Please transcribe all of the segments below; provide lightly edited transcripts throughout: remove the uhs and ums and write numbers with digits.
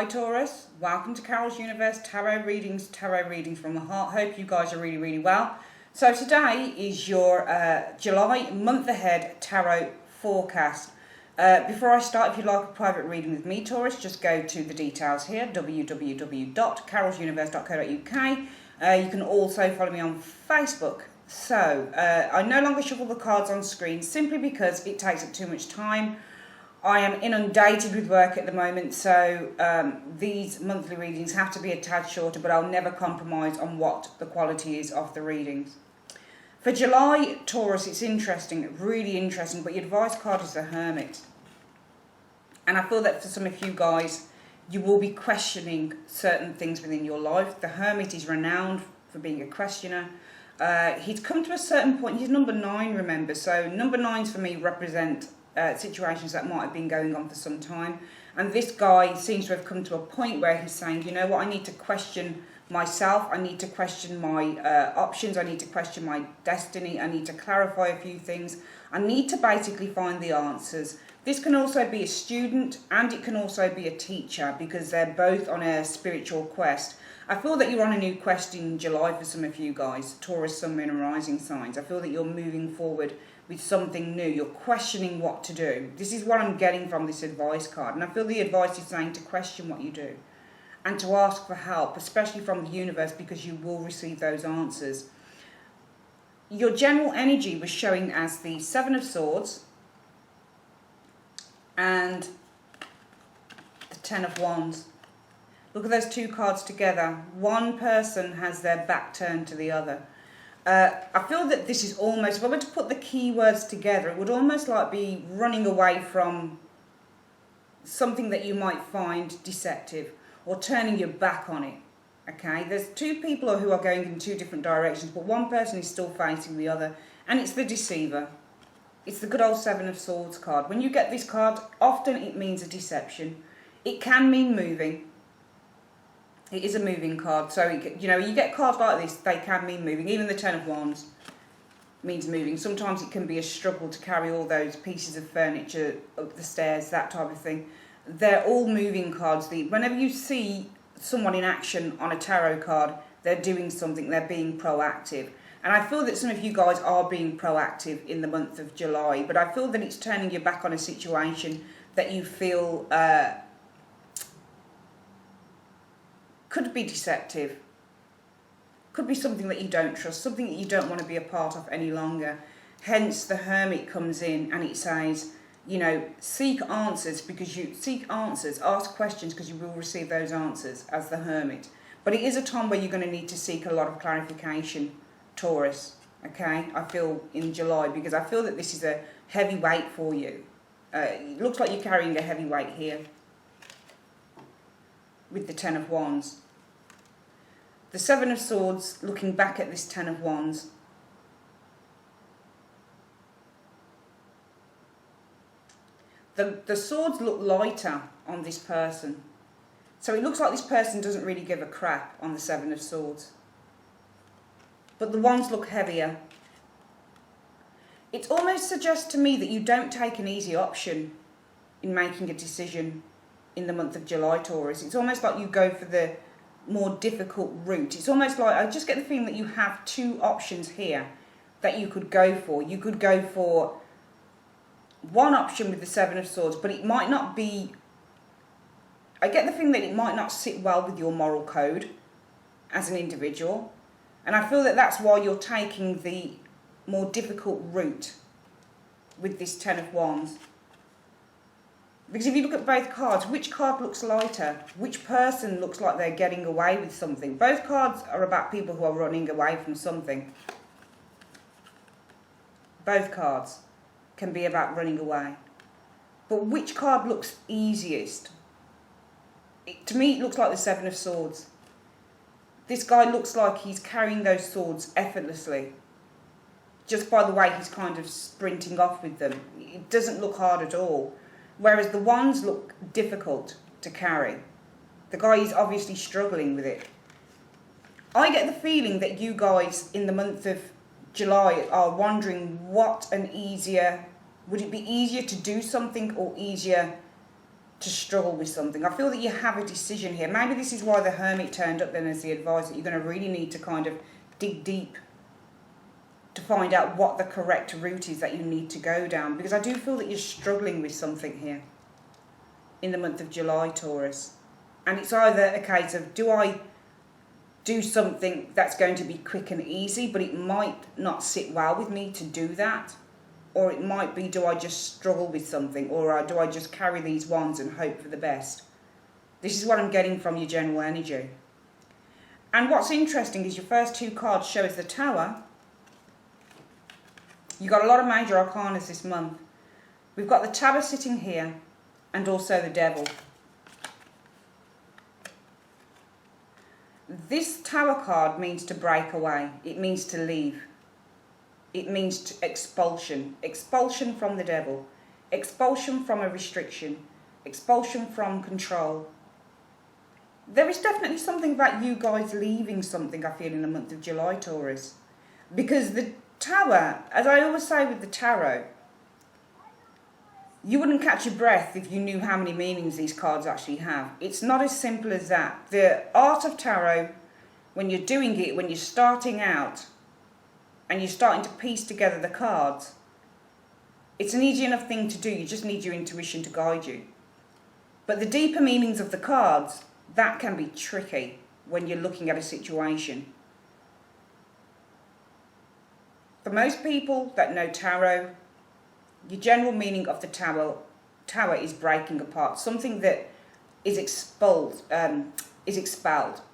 Hi Taurus, welcome to Carol's Universe Tarot Readings from the heart. Hope you guys are really well. So today is your July month ahead tarot forecast. Before I start, if you'd like a private reading with me, Taurus, just go to the details here, www.carolsuniverse.co.uk. You can also follow me on Facebook. So I no longer shuffle the cards on screen simply because it takes up too much time. I am inundated with work at the moment, so these monthly readings have to be a tad shorter, but I'll never compromise on what the quality is of the readings. For July, Taurus, it's interesting, really interesting, but your advice card is the Hermit. And I feel that for some of you guys, you will be questioning certain things within your life. The Hermit is renowned for being a questioner. He's come to a certain point. He's number 9, remember, so number 9s for me represent situations that might have been going on for some time, and this guy seems to have come to a point where he's saying, you know what, I need to question myself, I need to question my options, I need to question my destiny, I need to clarify a few things, I need to basically find the answers. This can also be a student and it can also be a teacher because they're both on a spiritual quest. I feel that you're on a new quest in July for some of you guys, Taurus, Sun, Moon and Rising signs. I feel that you're moving forward with something new. You're questioning what to do. This is what I'm getting from this advice card. And I feel the advice is saying to question what you do and to ask for help, especially from the universe, because you will receive those answers. Your general energy was showing as the 7 of Swords and the 10 of Wands. Look at those two cards together. One person has their back turned to the other. I feel that this is almost, if I were to put the keywords together, it would almost like be running away from something that you might find deceptive or turning your back on it. Okay, there's two people who are going in two different directions, but one person is still facing the other, and it's the deceiver. It's the good old 7 of Swords card. When you get this card, often it means a deception. It can mean moving. It is a moving card, so you know, you get cards like this, they can mean moving. Even the 10 of Wands means moving. Sometimes it can be a struggle to carry all those pieces of furniture up the stairs, that type of thing. They're all moving cards. Whenever you see someone in action on a tarot card, they're doing something, they're being proactive. And I feel that some of you guys are being proactive in the month of July, but I feel that it's turning you back on a situation that you feel could be deceptive, could be something that you don't trust, something that you don't want to be a part of any longer. Hence the Hermit comes in and it says, you know, seek answers, ask questions because you will receive those answers as the Hermit. But it is a time where you're going to need to seek a lot of clarification, Taurus, okay, I feel in July, because I feel that this is a heavy weight for you. It looks like you're carrying a heavy weight here with the 10 of Wands. The 7 of Swords, looking back at this 10 of Wands. The swords look lighter on this person. So it looks like this person doesn't really give a crap on the 7 of Swords. But the Wands look heavier. It almost suggests to me that you don't take an easy option in making a decision in the month of July, Taurus. It's almost like you go for the more difficult route. It's almost like, I just get the feeling that you have two options here that you could go for. You could go for one option with the 7 of Swords, but it might not be, I get the feeling that it might not sit well with your moral code as an individual. And I feel that that's why you're taking the more difficult route with this 10 of Wands. Because if you look at both cards, which card looks lighter? Which person looks like they're getting away with something? Both cards are about people who are running away from something. Both cards can be about running away. But which card looks easiest? To me, it looks like the 7 of Swords. This guy looks like he's carrying those swords effortlessly. Just by the way he's kind of sprinting off with them. It doesn't look hard at all. Whereas the Wands look difficult to carry. The guy is obviously struggling with it. I get the feeling that you guys in the month of July are wondering would it be easier to do something or easier to struggle with something. I feel that you have a decision here. Maybe this is why the Hermit turned up then as the advice, that you're going to really need to kind of dig deep to find out what the correct route is that you need to go down. Because I do feel that you're struggling with something here in the month of July, Taurus. And it's either a case of, do I do something that's going to be quick and easy, but it might not sit well with me to do that? Or it might be, do I just struggle with something? Or do I just carry these wands and hope for the best? This is what I'm getting from your general energy. And what's interesting is your first two cards show us the Tower. You've got a lot of major arcanas this month. We've got the Tower sitting here and also the Devil. This Tower card means to break away. It means to leave. It means expulsion. Expulsion from the Devil. Expulsion from a restriction. Expulsion from control. There is definitely something about you guys leaving something, I feel, in the month of July, Taurus. Because the Tower, as I always say with the tarot, you wouldn't catch your breath if you knew how many meanings these cards actually have. It's not as simple as that. The art of tarot, when you're doing it, when you're starting out, and you're starting to piece together the cards, it's an easy enough thing to do. You just need your intuition to guide you. But the deeper meanings of the cards, that can be tricky when you're looking at a situation. For most people that know tarot, your general meaning of the tower is breaking apart. Something that is expelled,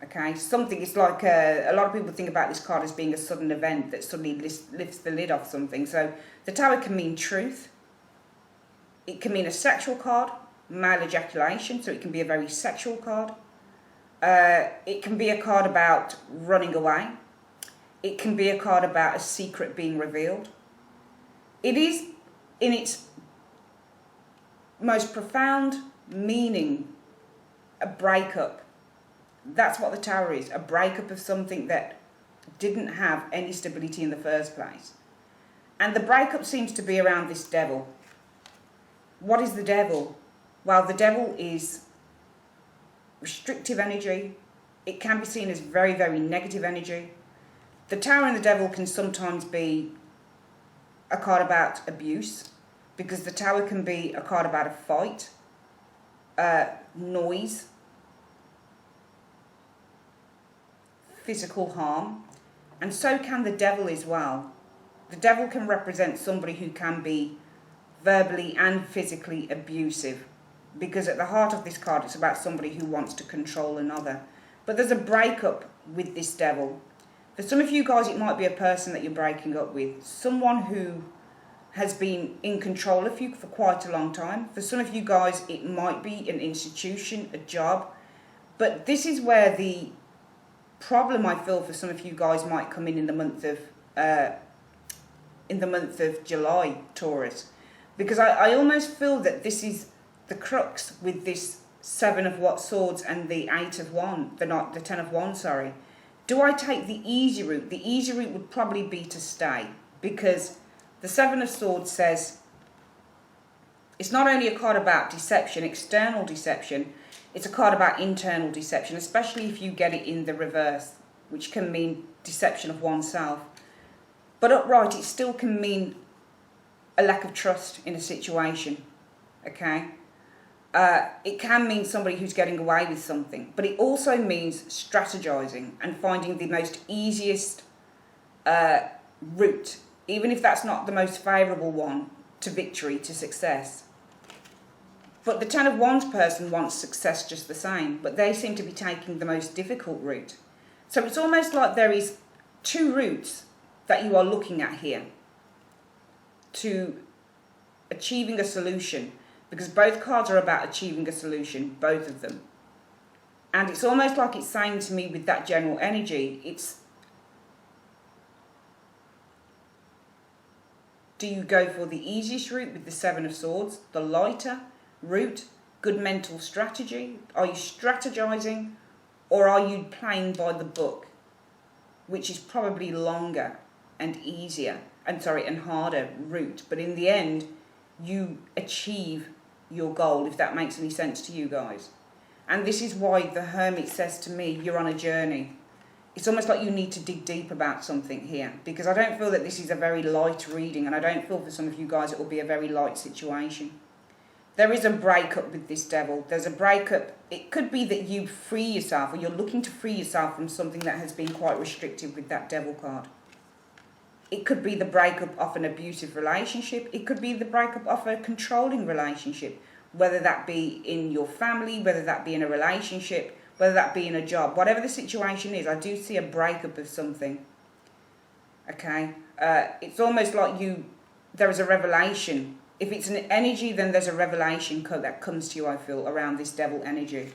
okay? Something, it's like, a lot of people think about this card as being a sudden event that suddenly lifts the lid off something. So the Tower can mean truth. It can mean a sexual card, male ejaculation, so it can be a very sexual card. It can be a card about running away. It can be a card about a secret being revealed. It is, in its most profound meaning, a breakup. That's what the Tower is, a breakup of something that didn't have any stability in the first place. And the breakup seems to be around this Devil. What is the Devil? Well, the Devil is restrictive energy. It can be seen as very, very negative energy. The Tower and the Devil can sometimes be a card about abuse, because the Tower can be a card about a fight, noise, physical harm, and so can the Devil as well. The Devil can represent somebody who can be verbally and physically abusive, because at the heart of this card it's about somebody who wants to control another. But there's a breakup with this Devil. For some of you guys, it might be a person that you're breaking up with, someone who has been in control of you for quite a long time. For some of you guys, it might be an institution, a job. But this is where the problem, I feel, for some of you guys might come in the month of July, Taurus. Because I almost feel that this is the crux with this Seven of Swords and the Eight of Wands, the Ten of Wands, sorry. Do I take the easy route? The easy route would probably be to stay, because the Seven of Swords says it's not only a card about deception, external deception, it's a card about internal deception, especially if you get it in the reverse, which can mean deception of oneself. But upright, it still can mean a lack of trust in a situation, okay? It can mean somebody who's getting away with something, but it also means strategizing and finding the most easiest route, even if that's not the most favourable one, to victory, to success. But the Ten of Wands person wants success just the same, but they seem to be taking the most difficult route. So it's almost like there is two routes that you are looking at here to achieving a solution, because both cards are about achieving a solution, both of them. And it's almost like it's saying to me with that general energy, it's, do you go for the easiest route with the Seven of Swords, the lighter route, good mental strategy? Are you strategizing, or are you playing by the book, which is probably longer and easier, and harder route, but in the end, you achieve your goal, if that makes any sense to you guys. And this is why the Hermit says to me, you're on a journey. It's almost like you need to dig deep about something here, because I don't feel that this is a very light reading, and I don't feel for some of you guys it will be a very light situation. There is a breakup with this Devil. There's a breakup. It could be that you free yourself, or you're looking to free yourself from something that has been quite restrictive with that Devil card. It could be the breakup of an abusive relationship. It could be the breakup of a controlling relationship, whether that be in your family, whether that be in a relationship, whether that be in a job. Whatever the situation is, I do see a breakup of something. Okay? It's almost like there is a revelation. If it's an energy, then there's a revelation that comes to you, I feel, around this Devil energy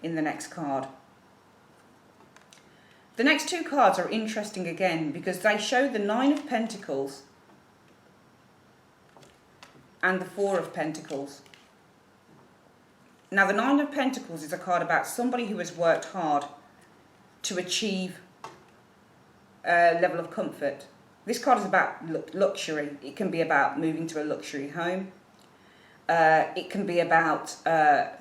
in the next card. The next two cards are interesting again because they show the Nine of Pentacles and the Four of Pentacles. Now, the Nine of Pentacles is a card about somebody who has worked hard to achieve a level of comfort. This card is about luxury. It can be about moving to a luxury home. It can be about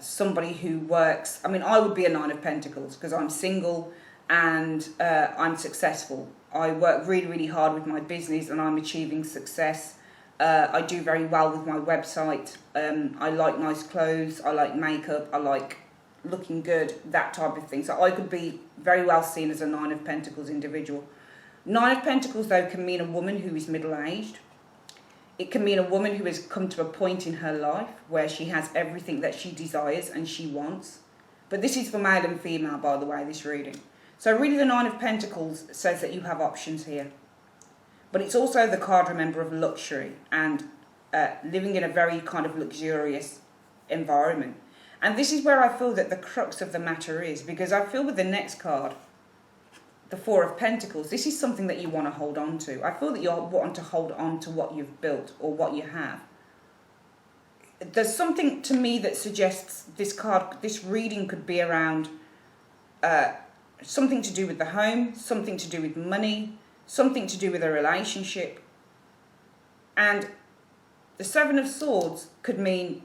somebody who works. I mean, I would be a Nine of Pentacles because I'm single and I'm successful. I work really, really hard with my business and I'm achieving success. I do very well with my website. I like nice clothes. I like makeup. I like looking good, that type of thing. So I could be very well seen as a Nine of Pentacles individual. Nine of Pentacles, though, can mean a woman who is middle-aged. It can mean a woman who has come to a point in her life where she has everything that she desires and she wants. But this is for male and female, by the way, this reading. So really the Nine of Pentacles says that you have options here. But it's also the card, remember, of luxury and living in a very kind of luxurious environment. And this is where I feel that the crux of the matter is, because I feel with the next card, the Four of Pentacles, this is something that you want to hold on to. I feel that you want to hold on to what you've built or what you have. There's something to me that suggests this card, this reading could be around something to do with the home, something to do with money, something to do with a relationship. And the Seven of Swords could mean,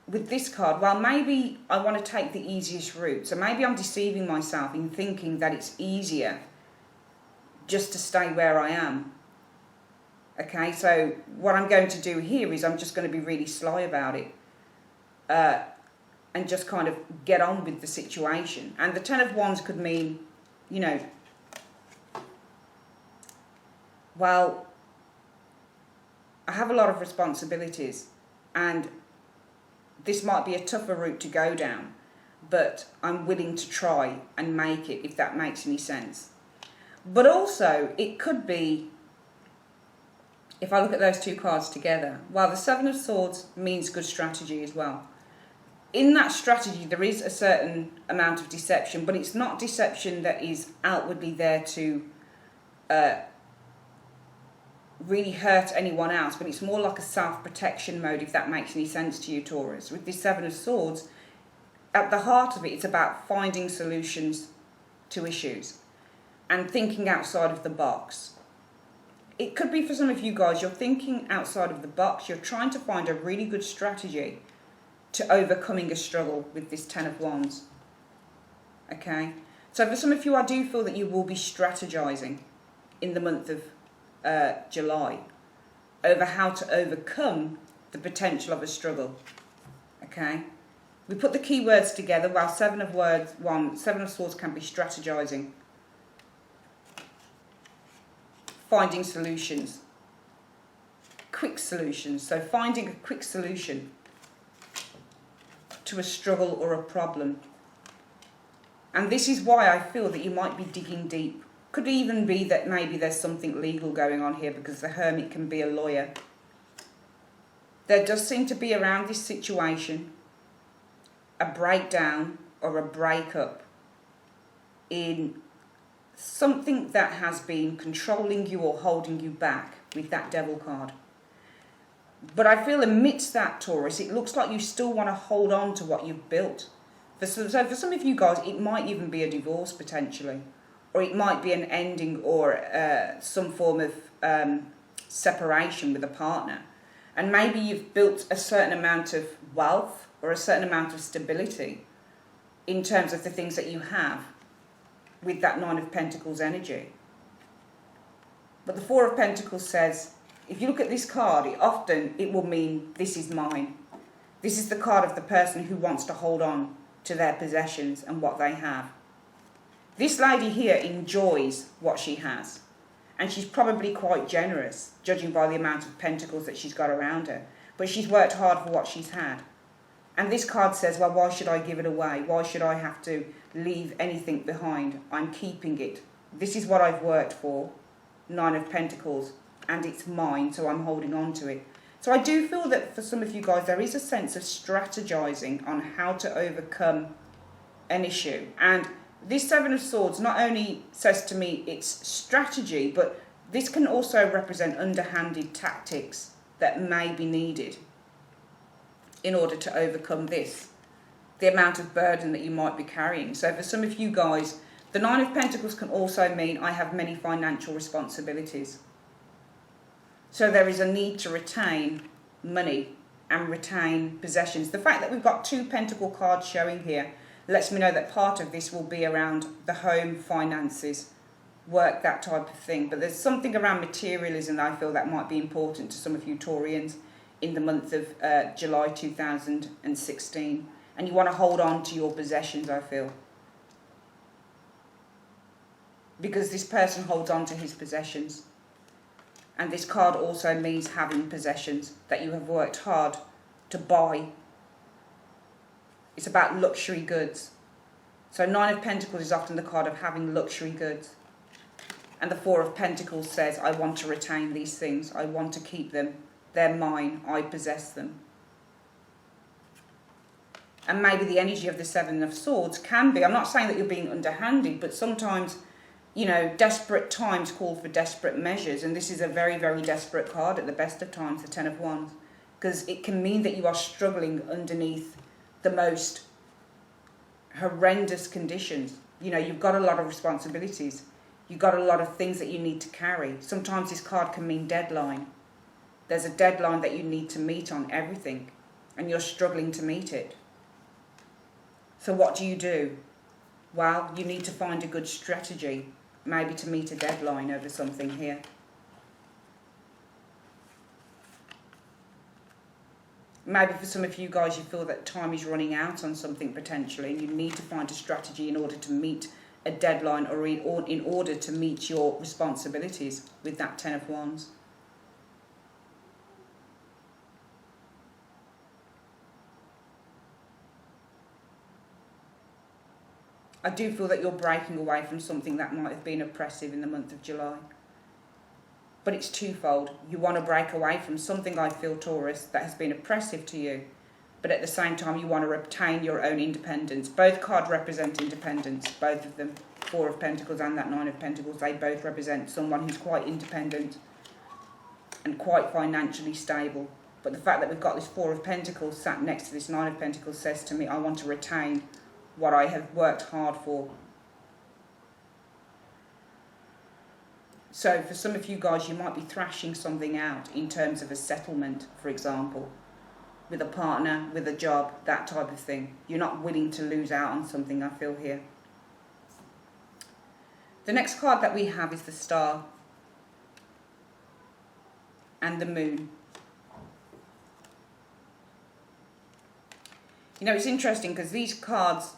with this card, well, maybe I want to take the easiest route. So maybe I'm deceiving myself in thinking that it's easier just to stay where I am. Okay, so what I'm going to do here is I'm just going to be really sly about it. And just kind of get on with the situation. And the Ten of Wands could mean, you know, well, I have a lot of responsibilities and this might be a tougher route to go down, but I'm willing to try and make it, if that makes any sense. But also, it could be, if I look at those two cards together, well, the Seven of Swords means good strategy as well. In that strategy, there is a certain amount of deception, but it's not deception that is outwardly there to really hurt anyone else, but it's more like a self-protection mode, if that makes any sense to you, Taurus. With this Seven of Swords, at the heart of it, it's about finding solutions to issues and thinking outside of the box. It could be for some of you guys, you're thinking outside of the box, you're trying to find a really good strategy to overcoming a struggle with this Ten of Wands. Okay? So for some of you, I do feel that you will be strategizing in the month of July over how to overcome the potential of a struggle. Okay? We put the key words together. While Seven of Swords can be strategizing, finding solutions, quick solutions. So finding a quick solution to a struggle or a problem. And this is why I feel that you might be digging deep. Could even be that maybe there's something legal going on here, because the Hermit can be a lawyer. There does seem to be around this situation a breakdown or a breakup in something that has been controlling you or holding you back with that Devil card. But I feel amidst that, Taurus, it looks like you still want to hold on to what you've built. So for some of you guys, it might even be a divorce potentially. Or it might be an ending or some form of separation with a partner. And maybe you've built a certain amount of wealth or a certain amount of stability in terms of the things that you have with that Nine of Pentacles energy. But the Four of Pentacles says, if you look at this card, it will mean this is mine. This is the card of the person who wants to hold on to their possessions and what they have. This lady here enjoys what she has. And she's probably quite generous, judging by the amount of pentacles that she's got around her. But she's worked hard for what she's had. And this card says, well, why should I give it away? Why should I have to leave anything behind? I'm keeping it. This is what I've worked for, Nine of Pentacles, and it's mine, so I'm holding on to it. So I do feel that for some of you guys, there is a sense of strategizing on how to overcome an issue. And this Seven of Swords not only says to me it's strategy, but this can also represent underhanded tactics that may be needed in order to overcome this, the amount of burden that you might be carrying. So for some of you guys, the Nine of Pentacles can also mean I have many financial responsibilities. So there is a need to retain money and retain possessions. The fact that we've got two Pentacle cards showing here lets me know that part of this will be around the home, finances, work, that type of thing. But there's something around materialism that I feel that might be important to some of you Taurians in the month of July 2016. And you want to hold on to your possessions, I feel. Because this person holds on to his possessions. And this card also means having possessions that you have worked hard to buy. It's about luxury goods. So Nine of Pentacles is often the card of having luxury goods. And the Four of Pentacles says, I want to retain these things. I want to keep them. They're mine. I possess them. And maybe the energy of the Seven of Swords can be, I'm not saying that you're being underhanded, but sometimes, you know, desperate times call for desperate measures. And this is a very, very desperate card at the best of times, the Ten of Wands. Because it can mean that you are struggling underneath the most horrendous conditions. You know, you've got a lot of responsibilities. You've got a lot of things that you need to carry. Sometimes this card can mean deadline. There's a deadline that you need to meet on everything, and you're struggling to meet it. So what do? Well, you need to find a good strategy, maybe to meet a deadline over something here. Maybe for some of you guys, you feel that time is running out on something potentially, and you need to find a strategy in order to meet a deadline or in order to meet your responsibilities with that Ten of Wands. I do feel that you're breaking away from something that might have been oppressive in the month of July. But it's twofold. You want to break away from something, I feel, Taurus, that has been oppressive to you. But at the same time, you want to retain your own independence. Both cards represent independence, both of them. Four of Pentacles and that Nine of Pentacles, they both represent someone who's quite independent and quite financially stable. But the fact that we've got this Four of Pentacles sat next to this Nine of Pentacles says to me, I want to retain what I have worked hard for. So for some of you guys, you might be thrashing something out in terms of a settlement, for example, with a partner, with a job, that type of thing. You're not willing to lose out on something, I feel here. The next card that we have is the Star and the Moon. You know, it's interesting because these cards,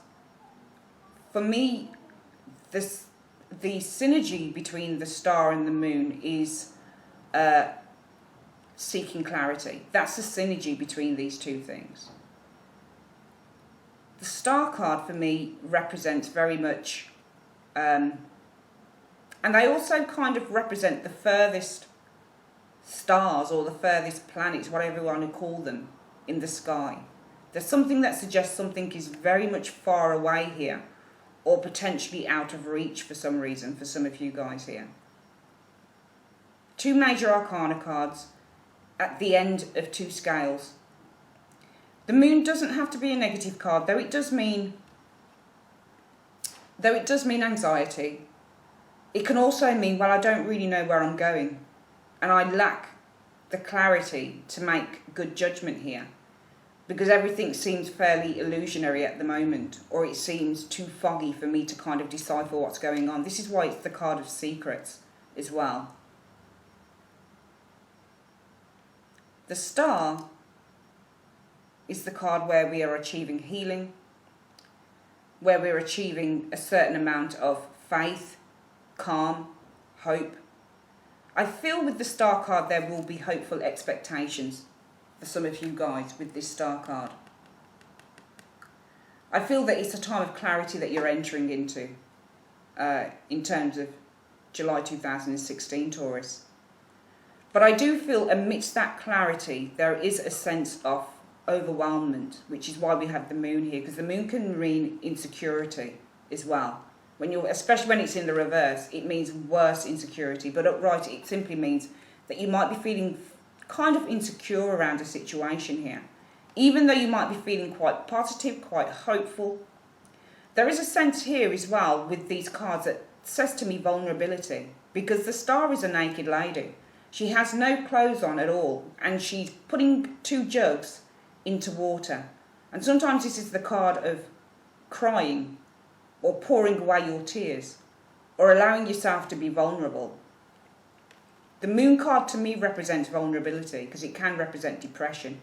for me, the synergy between the Star and the Moon is seeking clarity. That's the synergy between these two things. The Star card for me represents very much, and they also kind of represent the furthest stars or the furthest planets, whatever you want to call them, in the sky. There's something that suggests something is very much far away here, or potentially out of reach for some reason for some of you guys here. Two major arcana cards at the end of two scales. The Moon doesn't have to be a negative card, though it does mean anxiety. It can also mean, well, I don't really know where I'm going, and I lack the clarity to make good judgment here, because everything seems fairly illusionary at the moment, or it seems too foggy for me to kind of decipher what's going on. This is why it's the card of secrets as well. The Star is the card where we are achieving healing, where we're achieving a certain amount of faith, calm, hope. I feel with the Star card there will be hopeful expectations for some of you guys with this Star card. I feel that it's a time of clarity that you're entering into in terms of July 2016, Taurus. But I do feel amidst that clarity there is a sense of overwhelmment, which is why we have the Moon here, because the Moon can mean insecurity as well. When you're, especially when it's in the reverse, it means worse insecurity. But upright, it simply means that you might be feeling kind of insecure around a situation here. Even though you might be feeling quite positive, quite hopeful, there is a sense here as well with these cards that says to me vulnerability, because the Star is a naked lady. She has no clothes on at all, and she's putting 2 jugs into water. And sometimes this is the card of crying, or pouring away your tears, or allowing yourself to be vulnerable. The Moon card to me represents vulnerability, because it can represent depression.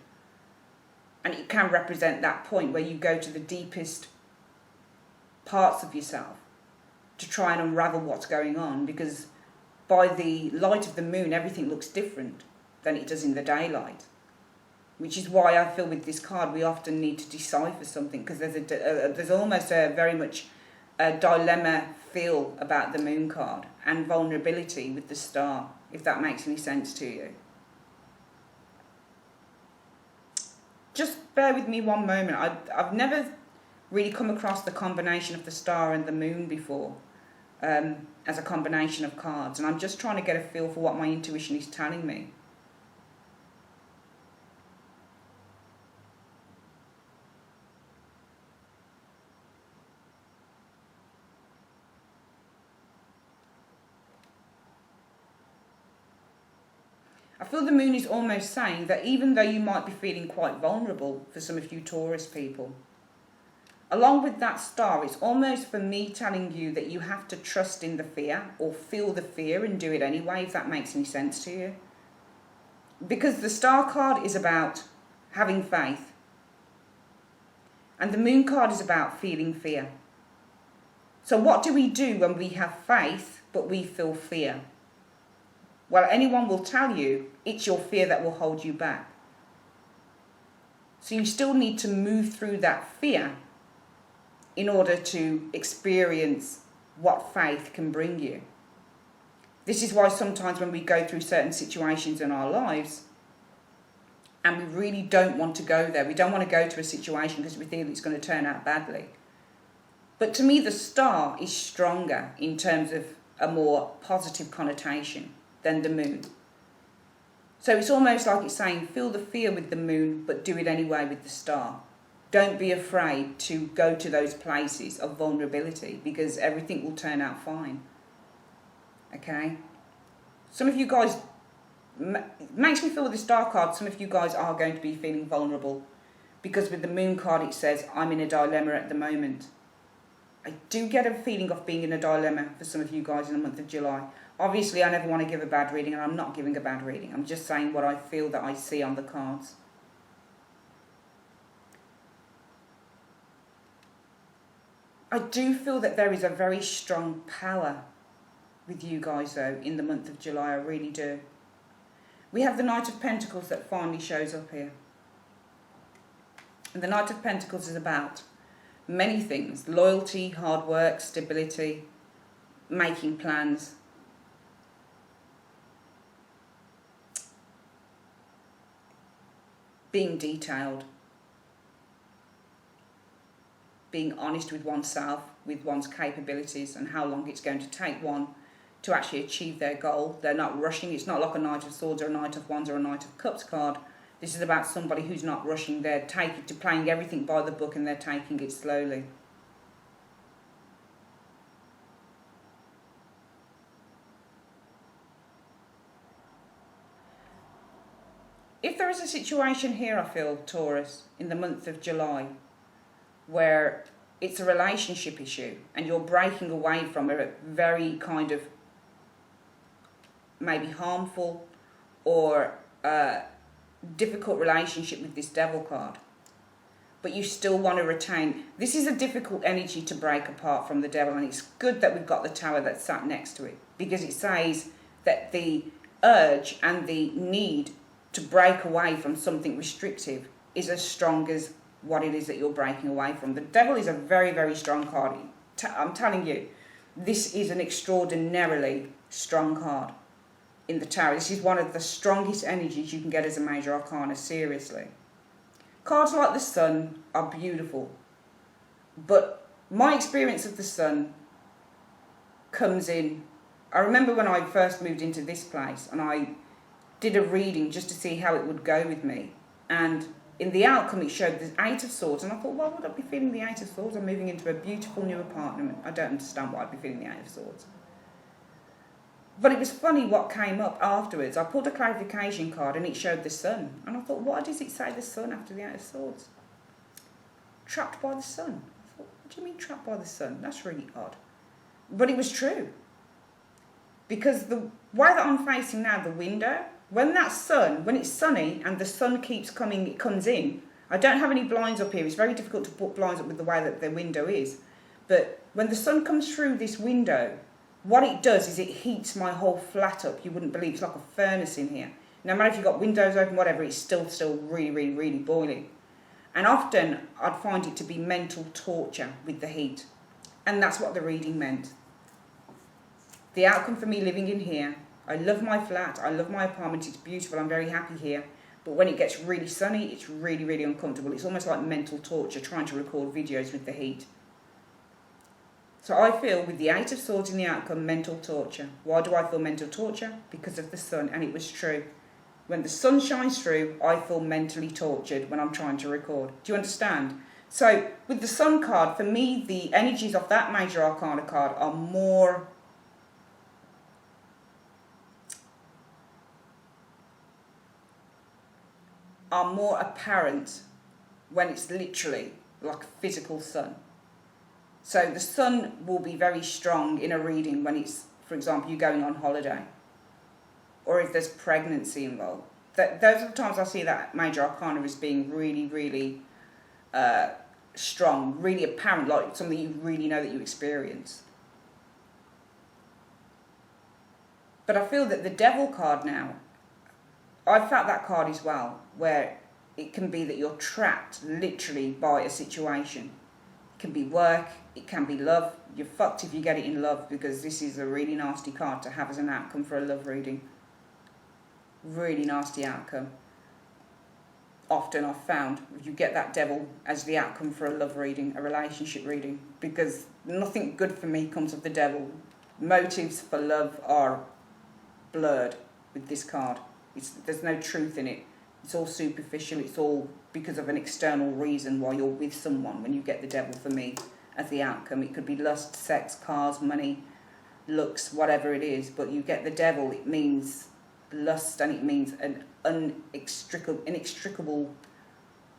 And it can represent that point where you go to the deepest parts of yourself to try and unravel what's going on, because by the light of the Moon everything looks different than it does in the daylight. Which is why I feel with this card we often need to decipher something, because there's almost a very much a dilemma feel about the Moon card, and vulnerability with the Star, if that makes any sense to you. Just bear with me one moment. I've never really come across the combination of the Star and the Moon before, as a combination of cards, and I'm just trying to get a feel for what my intuition is telling me. I feel the Moon is almost saying that even though you might be feeling quite vulnerable for some of you Taurus people, along with that Star, it's almost for me telling you that you have to trust in the fear, or feel the fear and do it anyway, if that makes any sense to you. Because the Star card is about having faith, and the Moon card is about feeling fear. So what do we do when we have faith but we feel fear? Well, anyone will tell you it's your fear that will hold you back. So you still need to move through that fear in order to experience what faith can bring you. This is why sometimes when we go through certain situations in our lives, and we really don't want to go there, we don't want to go to a situation because we think it's going to turn out badly. But to me, the Star is stronger in terms of a more positive connotation than the Moon. So it's almost like it's saying, feel the fear with the Moon, but do it anyway with the Star. Don't be afraid to go to those places of vulnerability, because everything will turn out fine. Okay? Some of you guys, makes me feel with the Star card, some of you guys are going to be feeling vulnerable, because with the Moon card it says, I'm in a dilemma at the moment. I do get a feeling of being in a dilemma for some of you guys in the month of July. Obviously, I never want to give a bad reading, and I'm not giving a bad reading. I'm just saying what I feel that I see on the cards. I do feel that there is a very strong power with you guys, though, in the month of July. I really do. We have the Knight of Pentacles that finally shows up here. And the Knight of Pentacles is about many things: loyalty, hard work, stability, making plans. Being detailed, being honest with oneself, with one's capabilities, and how long it's going to take one to actually achieve their goal. They're not rushing. It's not like a Knight of Swords or a Knight of Wands or a Knight of Cups card. This is about somebody who's not rushing. They're playing everything by the book, and they're taking it slowly. if there is a situation here, I feel, Taurus, in the month of July, where it's a relationship issue and you're breaking away from a very kind of maybe harmful or difficult relationship with this Devil card, but you still want to retain, this is a difficult energy to break apart from the Devil, and it's good that we've got the Tower that's sat next to it, because it says that the urge and the need to break away from something restrictive is as strong as what it is that you're breaking away from. The Devil is a very, very strong card. I'm telling you, this is an extraordinarily strong card in the Tower. This is one of the strongest energies you can get as a major arcana, seriously. Cards like the Sun are beautiful, but my experience of the Sun comes in, I remember when I first moved into this place and I did a reading just to see how it would go with me, and in the outcome it showed the Eight of Swords, and I thought, why would I be feeling the Eight of Swords? I'm moving into a beautiful new apartment. I don't understand why I'd be feeling the Eight of Swords. But it was funny what came up afterwards. I pulled a clarification card and it showed the Sun. And I thought, why does it say the Sun after the Eight of Swords? Trapped by the Sun. I thought, what do you mean trapped by the Sun? That's really odd. But it was true. Because the way that I'm facing now, the window, when that sun, when it's sunny and the sun keeps coming, it comes in. I don't have any blinds up here. It's very difficult to put blinds up with the way that the window is. But when the sun comes through this window, what it does is it heats my whole flat up. You wouldn't believe, it's like a furnace in here. No matter if you've got windows open, whatever, it's still really, really, really boiling. And often I'd find it to be mental torture with the heat. And that's what the reading meant. The outcome for me living in here, I love my flat, I love my apartment, it's beautiful, I'm very happy here. But when it gets really sunny, it's really, really uncomfortable. It's almost like mental torture trying to record videos with the heat. So I feel with the Eight of Swords in the outcome, mental torture. Why do I feel mental torture? Because of the sun, and it was true. When the sun shines through, I feel mentally tortured when I'm trying to record. Do you understand? So with the Sun card, for me, the energies of that major arcana card are more apparent when it's literally like a physical sun. So the sun will be very strong in a reading when it's, for example, you're going on holiday, or if there's pregnancy involved. Those are the times I see that major arcana as being really, really strong, really apparent, like something you really know that you experience. But I feel that the Devil card now, I've felt that card as well, where it can be that you're trapped literally by a situation. It can be work, it can be love. You're fucked if you get it in love, because this is a really nasty card to have as an outcome for a love reading. Really nasty outcome. Often I've found you get that Devil as the outcome for a love reading, a relationship reading, because nothing good for me comes of the Devil. Motives for love are blurred with this card. There's no truth in it. It's all superficial. It's all because of an external reason why you're with someone when you get the Devil for me as the outcome. It could be lust, sex, cars, money, looks, whatever it is. But you get the Devil, it means lust, and it means an inextricable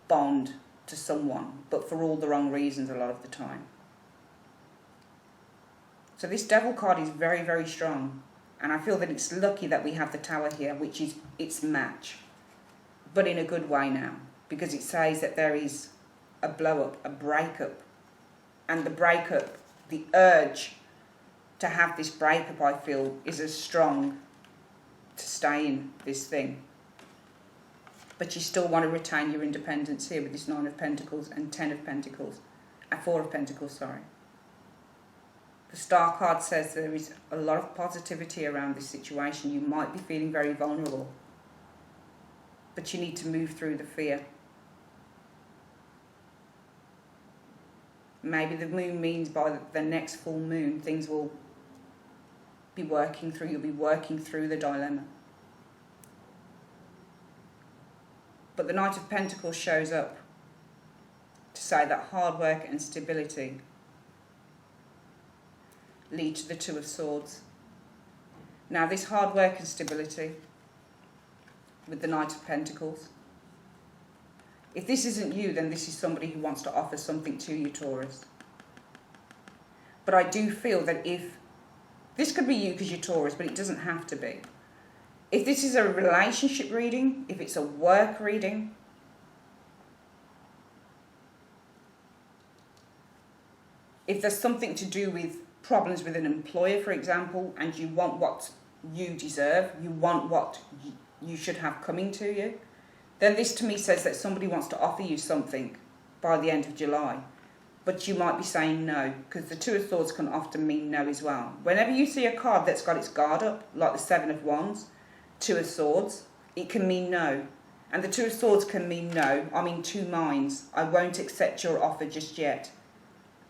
bond to someone, but for all the wrong reasons a lot of the time. So this Devil card is very, very strong. And I feel that it's lucky that we have the Tower here, which is its match. But in a good way now, because it says that there is a blow-up, a breakup. And the breakup, the urge to have this breakup, I feel, is as strong to stay in this thing. But you still want to retain your independence here with this Nine of Pentacles and Ten of Pentacles. Four of Pentacles, sorry. The Star card says there is a lot of positivity around this situation. You might be feeling very vulnerable, but you need to move through the fear. Maybe the moon means by the next full moon, things will be working through. You'll be working through the dilemma. But the Knight of Pentacles shows up to say that hard work and stability lead to the Two of Swords. Now this hard work and stability with the Knight of Pentacles. If this isn't you, then this is somebody who wants to offer something to you, Taurus. But I do feel that if... This could be you because you're Taurus, but it doesn't have to be. If this is a relationship reading, if it's a work reading, if there's something to do with problems with an employer, for example, and you want what you deserve, you want what you should have coming to you, then this to me says that somebody wants to offer you something by the end of July. But you might be saying no, because the Two of Swords can often mean no as well. Whenever you see a card that's got its guard up, like the Seven of Wands, Two of Swords, it can mean no. And the Two of Swords can mean no. I'm in two minds. I won't accept your offer just yet,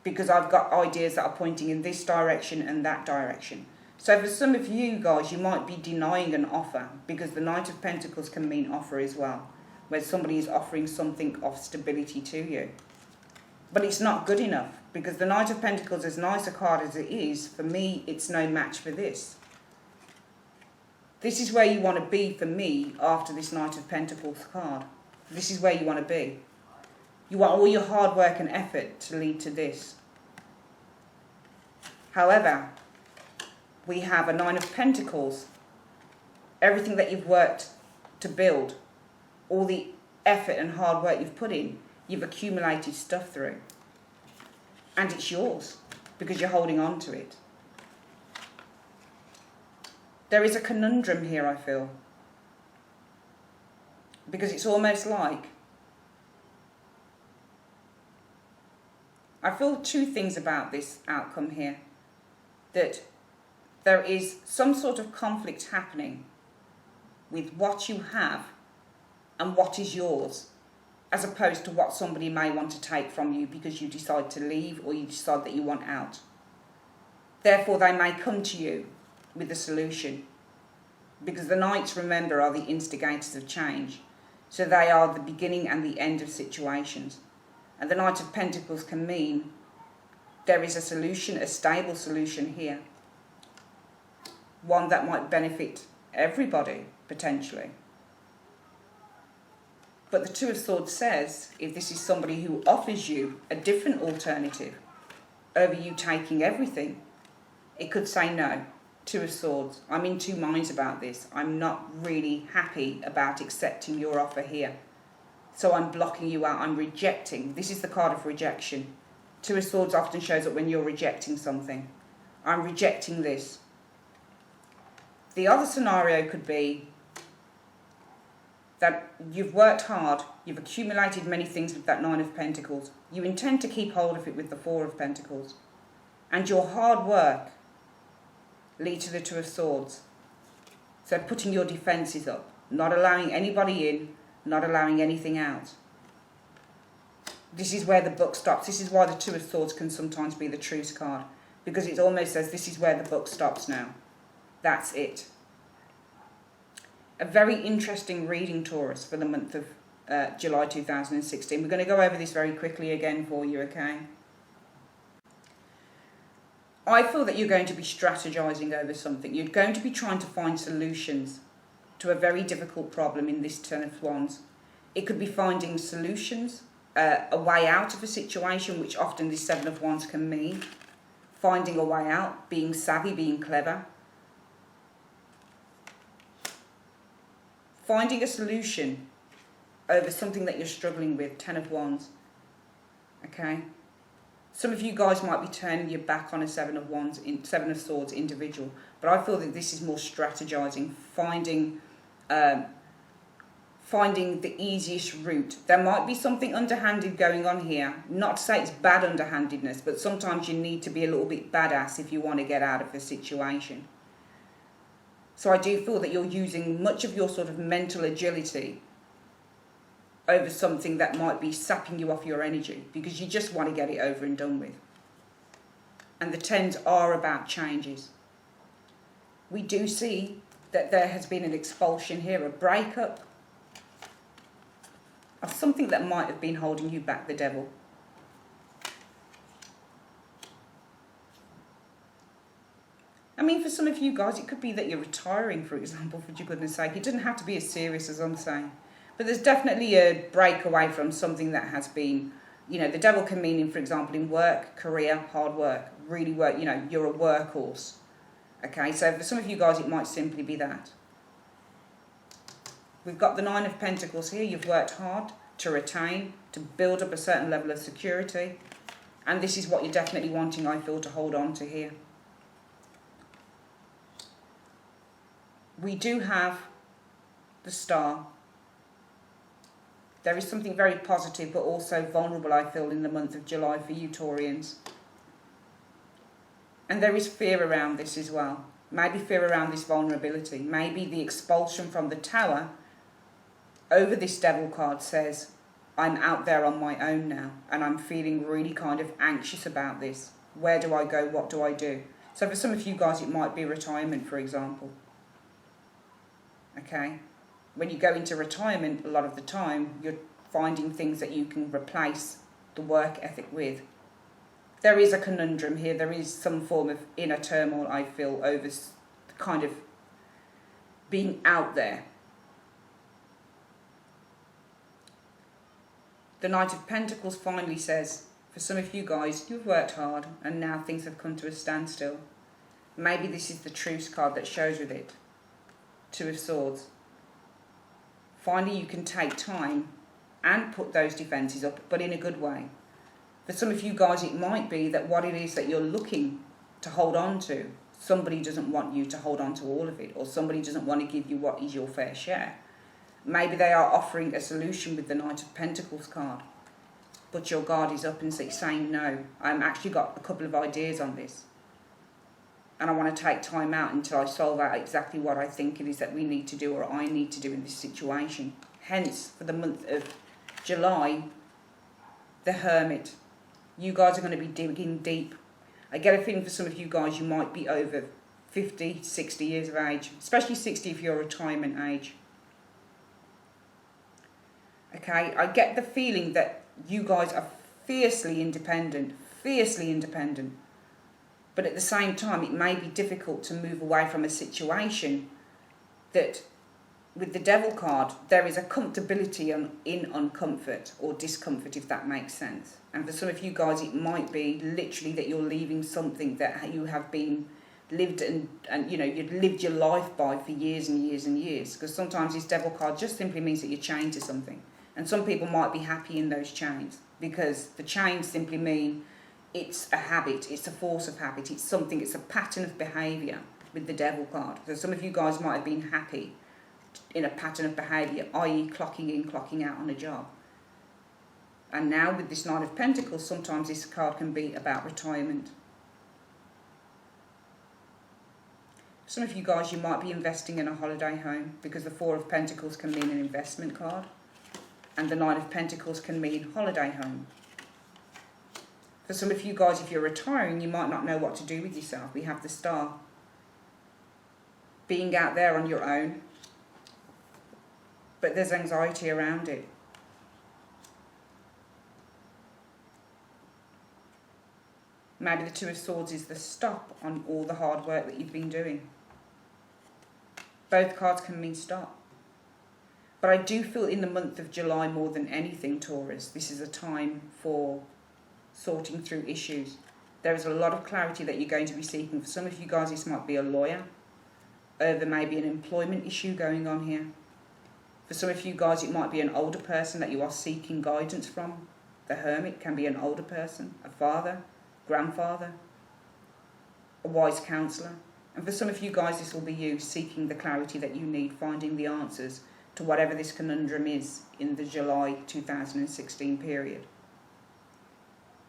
because I've got ideas that are pointing in this direction and that direction. So for some of you guys, you might be denying an offer, because the Knight of Pentacles can mean offer as well, where somebody is offering something of stability to you. But it's not good enough, because the Knight of Pentacles, as nice a card as it is, for me, it's no match for this. This is where you want to be for me after this Knight of Pentacles card. This is where you want to be. You want all your hard work and effort to lead to this. However, we have a Nine of Pentacles. Everything that you've worked to build, all the effort and hard work you've put in, you've accumulated stuff through. And it's yours, because you're holding on to it. There is a conundrum here, I feel. Because it's almost like... I feel two things about this outcome here. That there is some sort of conflict happening with what you have and what is yours, as opposed to what somebody may want to take from you because you decide to leave or you decide that you want out. Therefore, they may come to you with a solution, because the Knights, remember, are the instigators of change. So they are the beginning and the end of situations. And the Knight of Pentacles can mean there is a solution, a stable solution here. One that might benefit everybody, potentially. But the Two of Swords says, if this is somebody who offers you a different alternative over you taking everything, it could say no. Two of Swords. I'm in two minds about this. I'm not really happy about accepting your offer here. So I'm blocking you out. I'm rejecting. This is the card of rejection. Two of Swords often shows up when you're rejecting something. I'm rejecting this. The other scenario could be that you've worked hard, you've accumulated many things with that Nine of Pentacles. You intend to keep hold of it with the Four of Pentacles. And your hard work lead to the Two of Swords. So putting your defences up, not allowing anybody in, not allowing anything out. This is where the book stops. This is why the Two of Swords can sometimes be the truce card, because it almost says this is where the book stops now. That's it. A very interesting reading, Taurus, for the month of July 2016. We're going to go over this very quickly again for you, okay? I feel that you're going to be strategizing over something. You're going to be trying to find solutions to a very difficult problem in this Ten of Wands. It could be finding solutions, a way out of a situation, which often this Seven of Wands can mean. Finding a way out, being savvy, being clever. Finding a solution over something that you're struggling with, Ten of Wands. Okay? Some of you guys might be turning your back on a Seven of Wands, Seven of Swords individual, but I feel that this is more strategizing, finding the easiest route. There might be something underhanded going on here. Not to say it's bad underhandedness, but sometimes you need to be a little bit badass if you want to get out of a situation. So I do feel that you're using much of your sort of mental agility over something that might be sapping you off your energy, because you just want to get it over and done with. And the Tens are about changes. We do see that there has been an expulsion here, a breakup of something that might have been holding you back, the Devil. I mean, for some of you guys, it could be that you're retiring, for example, for goodness sake. It doesn't have to be as serious as I'm saying. But there's definitely a break away from something that has been, you know, the devil can mean, in, for example, in work, career, hard work, really work, you know, you're a workhorse. Okay, so for some of you guys, it might simply be that. We've got the Nine of Pentacles here. You've worked hard to retain, to build up a certain level of security. And this is what you're definitely wanting, I feel, to hold on to here. We do have the Star. There is something very positive but also vulnerable, I feel, in the month of July for you Taurians. And there is fear around this as well. Maybe fear around this vulnerability. Maybe the expulsion from the Tower over this Devil card says, I'm out there on my own now and I'm feeling really kind of anxious about this. Where do I go? What do I do? So for some of you guys, it might be retirement, for example. Okay? When you go into retirement, a lot of the time, you're finding things that you can replace the work ethic with. There is a conundrum here. There is some form of inner turmoil, I feel, over kind of being out there. The Knight of Pentacles finally says, for some of you guys, you've worked hard and now things have come to a standstill. Maybe this is the Truce card that shows with it. Two of Swords. Finally, you can take time and put those defences up, but in a good way. For some of you guys, it might be that what it is that you're looking to hold on to, somebody doesn't want you to hold on to all of it, or somebody doesn't want to give you what is your fair share. Maybe they are offering a solution with the Knight of Pentacles card, but your guard is up and saying, no, I've actually got a couple of ideas on this. And I want to take time out until I solve out exactly what I think it is that we need to do or I need to do in this situation. Hence, for the month of July, the Hermit. You guys are going to be digging deep. I get a feeling for some of you guys, you might be over 50, 60 years of age, especially 60 if you're retirement age. Okay, I get the feeling that you guys are fiercely independent. But at the same time, it may be difficult to move away from a situation that, with the Devil card, there is a comfortability in uncomfort or discomfort, if that makes sense. And for some of you guys, it might be literally that you're leaving something that you have been lived and you know, you've lived your life by for years and years and years. Because sometimes this Devil card just simply means that you're chained to something. And some people might be happy in those chains because the chains simply mean it's a habit, it's a force of habit, it's something, it's a pattern of behaviour with the Devil card. So some of you guys might have been happy in a pattern of behaviour, i.e. clocking in, clocking out on a job. And now with this Nine of Pentacles, sometimes this card can be about retirement. Some of you guys, you might be investing in a holiday home because the Four of Pentacles can mean an investment card and the Nine of Pentacles can mean holiday home. For some of you guys, if you're retiring, you might not know what to do with yourself. We have the Star. Being out there on your own, but there's anxiety around it. Maybe the Two of Swords is the stop on all the hard work that you've been doing. Both cards can mean stop. But I do feel in the month of July more than anything, Taurus, this is a time for sorting through issues. There is a lot of clarity that you're going to be seeking. For some of you guys, this might be a lawyer. There may be an employment issue going on here. For some of you guys, it might be an older person that you are seeking guidance from. The Hermit can be an older person, a father, grandfather, a wise counsellor. And for some of you guys, this will be you seeking the clarity that you need, finding the answers to whatever this conundrum is in the July 2016 period.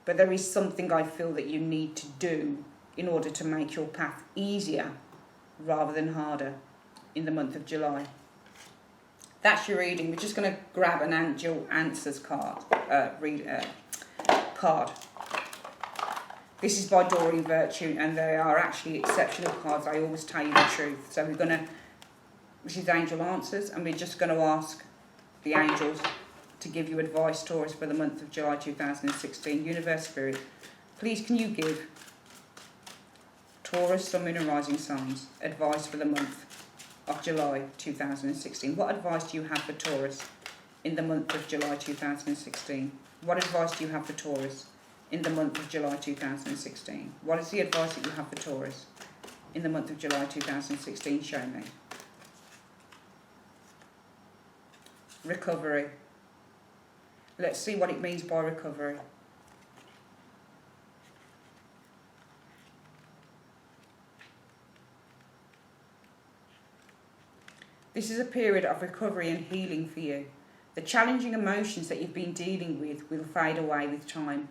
But there is something I feel that you need to do in order to make your path easier rather than harder in the month of July. That's your reading. We're just going to grab an Angel Answers card. Card. This is by Doreen Virtue, and they are actually exceptional cards. I always tell you the truth. So we're going to, this is Angel Answers, and we're just going to ask the angels to give you advice, Taurus, for the month of July 2016. Universe Spirit, please can you give Taurus, Sun, Moon and Rising signs. Advice for the month of July 2016. What advice do you have for Taurus in the month of July 2016? What advice do you have for Taurus in the month of July 2016? What is the advice that you have for Taurus in the month of July 2016? Show me. Recovery. Let's see what it means by recovery. This is a period of recovery and healing for you. The challenging emotions that you've been dealing with will fade away with time.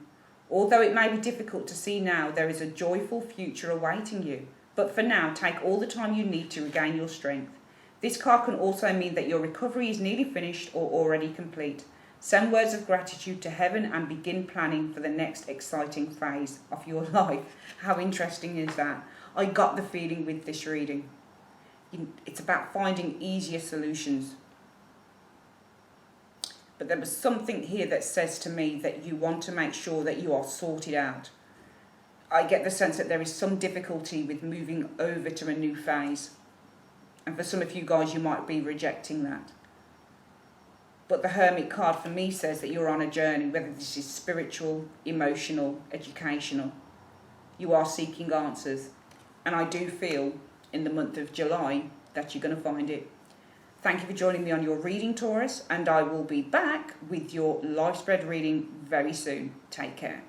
Although it may be difficult to see now, there is a joyful future awaiting you. But for now, take all the time you need to regain your strength. This card can also mean that your recovery is nearly finished or already complete. Send words of gratitude to heaven and begin planning for the next exciting phase of your life. How interesting is that? I got the feeling with this reading. It's about finding easier solutions. But there was something here that says to me that you want to make sure that you are sorted out. I get the sense that there is some difficulty with moving over to a new phase. And for some of you guys, you might be rejecting that. But the Hermit card for me says that you're on a journey, whether this is spiritual, emotional, educational. You are seeking answers. And I do feel in the month of July that you're going to find it. Thank you for joining me on your reading, Taurus, and I will be back with your live spread reading very soon. Take care.